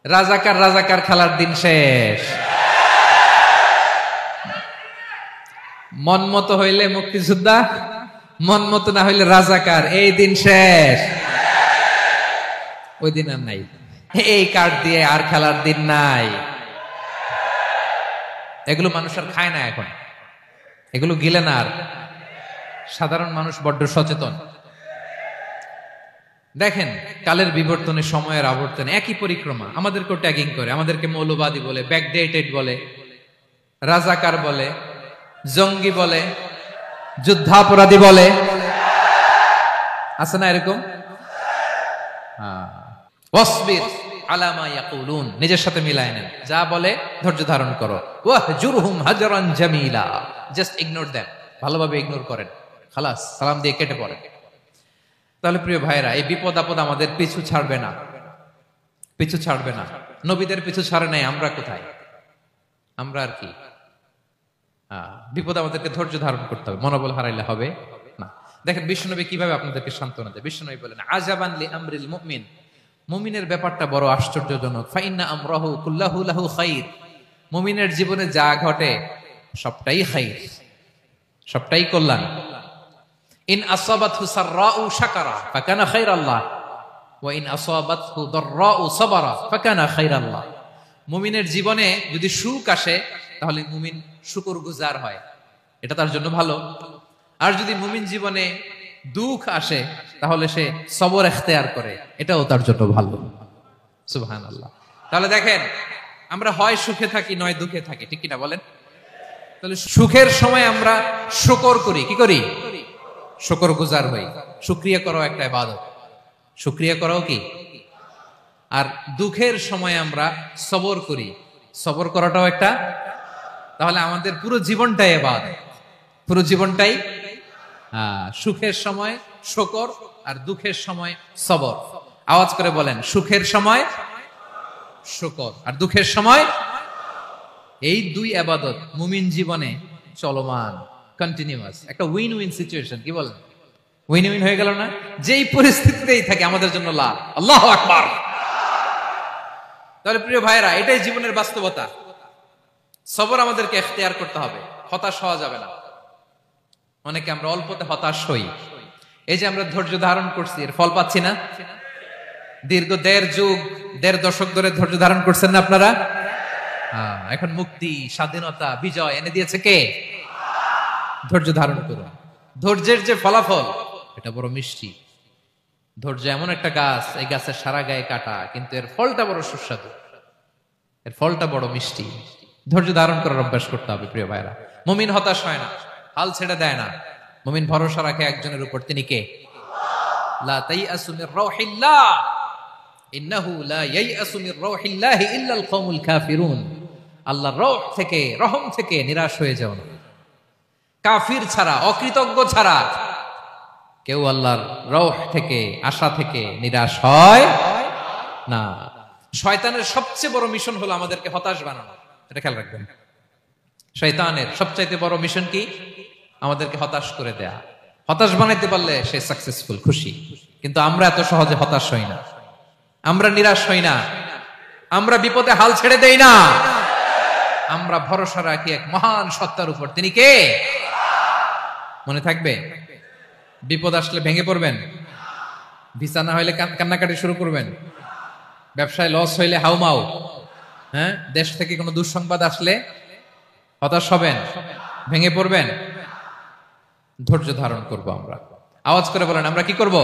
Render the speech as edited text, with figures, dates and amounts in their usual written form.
রাজাকার রাজাকার খেলার দিন শেষ। মন মতো হইলে মুক্তিযোদ্ধা, মন মতো না হইলে রাজাকার, এই দিন শেষ। ওই দিন আর নাই, এই কার্ড দিয়ে আর খেলার দিন নাই। এগুলো মানুষ আর খায় না এখন, এগুলো গিলে না আর। সাধারণ মানুষ বড্ড সচেতন। দেখেন কালের বিবর্তনে, সময়ের আবর্তনে একই পরিক্রমা আমাদেরকেও ট্যাগিং করে, আমাদেরকে মৌলবাদী বলে, ব্যাকডেটেড বলে, রাজাকার বলে, জঙ্গি বলে, যুদ্ধাপরাধী বলে। আছে না এরকম? ওয়াসবির আলা মা ইয়াকুলুন, নিজের সাথে মিলায় নেন, যা বলে ধৈর্য ধারণ করো। ওয়াহজুরহুম হাজরান জামিলা, জাস্ট ইগনোর দেম, ভালোভাবে ইগনোর করেন, খালাস, সালাম দিয়ে কেটে পড়েন। তাহলে প্রিয় ভাইরা, এই বিপদ আপদ আমাদের পিছু ছাড়বে না, পিছু ছাড়বে না। নবীদের পিছু ছাড়ে নাই, আমরা কোথায়? আমরা আর কি? বিপদ আমাদেরকে ধৈর্য ধারণ করতে হবে, মনোবল হারাইলে হবে না। দেখেন বিশ্বনবী কিভাবে আপনাদেরকে সান্ত্বনা দেয়। বিশ্বনবী বলেন, আজাবান লি আমরিল মুমিন, মুমিনের ব্যাপারটা বড় আশ্চর্যজনক। ফাইন্না আমরাহু কুল্লাহু লাহু খাইর, মুমিনের জীবনে যা ঘটে সবটাই খাইর, সবটাই কল্যাণ। ইন আসাবাতহু সাররাউ শাকারা ফাকানা খাইরাল্লাহ ওয়া ইন আসাবাতহু দাররাউ সাবারা ফাকানা খাইরাল্লাহ। মুমিনের জীবনে যদি সুখ আসে তাহলে মুমিন শুকরগুজার হয়, এটা তার জন্য ভালো। আর যদি মুমিন জীবনে দুঃখ আসে তাহলে সে সবর ইখতিয়ার করে, এটাও তার জন্য ভালো। সুবহানাল্লাহ। তাহলে দেখেন, আমরা হয় সুখে থাকি নয় দুঃখে থাকি, ঠিক কিনা বলেন? তাহলে সুখের সময় আমরা শুকর করি, কি করি? শুকরগুজার হই। শুকরিয়া করাও একটা ইবাদত, শুকরিয়া করাও কি? আর দুঃখের সময় আমরা সবর করি, সবর করাটাও একটা। তাহলে আমাদের পুরো জীবনটাই ইবাদত, পুরো জীবনটাই সুখের সময় শুকর আর দুঃখের সময় সবর। আওয়াজ করে বলেন, সুখের সময় শুকর আর দুঃখের সময়। এই দুই ইবাদত মুমিন জীবনে চলমান, কন্টিনিউয়াস, একটা উইন উইন সিচুয়েশন। কি বলেন? উইন উইন হয়ে গেল না? যেই পরিস্থিতিতেই থাকে আমাদের জন্য লাভ। আল্লাহু আকবার। তাহলে প্রিয় ভাইরা, এটাই জীবনের বাস্তবতা। সবর আমাদেরকে ইখতিয়ার করতে হবে, হতাশ হওয়া যাবে না। অনেকে আমরা অল্পতে হতাশ হই। এই যে আমরা ধৈর্য ধারণ করছি, এর ফল পাচ্ছি না। দীর্ঘ 1.5 যুগ, 1.5 দশক ধরে ধৈর্য ধারণ করছেন না আপনারা? এখন মুক্তি, স্বাধীনতা, বিজয় এনে দিয়েছে কে? ধৈর্য ধারণ করুন। ধৈর্যের যে ফলাফল, এটা বড় মিষ্টি। ধৈর্য এমন একটা গাছ, এই গাছের সারা গায়ে কাটা, কিন্তু এর ফলটা বড় সুস্বাদু, এর ফলটা বড় মিষ্টি। ধৈর্য ধারণ করার অভ্যাস করতে হবে প্রিয় ভাইরা। মুমিন হতাশ হয় না, হাল ছেড়ে দেয় না। মুমিন ভরসা রাখে একজনের উপর, তিনি কে? লা তাইয়াসু মির রাউহিল্লাহ ইন্নাহু লা ইয়াইয়াসু মির রাউহিল্লাহ ইল্লাল কওমুল কাফিরুন। আল্লাহর রহ থেকে, রহম থেকে নিরাশ হয়ে যাও না। কাফির ছাড়া, অকৃতজ্ঞ ছাড়া কেউ আল্লাহর রহ থেকে, আশা থেকে নিরাশ হয় না। শয়তানের সবচেয়ে বড় মিশন হলো আমাদেরকে হতাশ বানানো, এটা খেয়াল রাখবেন। শয়তানের সবচাইতে বড় মিশন কি? আমাদেরকে হতাশ করে দেয়া। হতাশ বানাইতে পারলে সে সাকসেসফুল, খুশি। কিন্তু আমরা এত সহজে হতাশ হই না, আমরা নিরাশ হই না, আমরা বিপদে হাল ছেড়ে দেই না। আমরা ভরসা রাখি এক মহান সত্তার উপর, তিনি কে? মনে থাকবে? বিপদ আসলে ভেঙে পড়বেন, ভিসা না হইলে কান্নাকাটি শুরু করবেন, ব্যবসায় লস হইলে হাউমাউ, হ্যাঁ, দেশ থেকে কোনো দুঃসংবাদ আসলে হতাশ হবেন, ভেঙে পড়বেন। ধৈর্য ধারণ করবো আমরা। আওয়াজ করে বলেন, আমরা কি করব?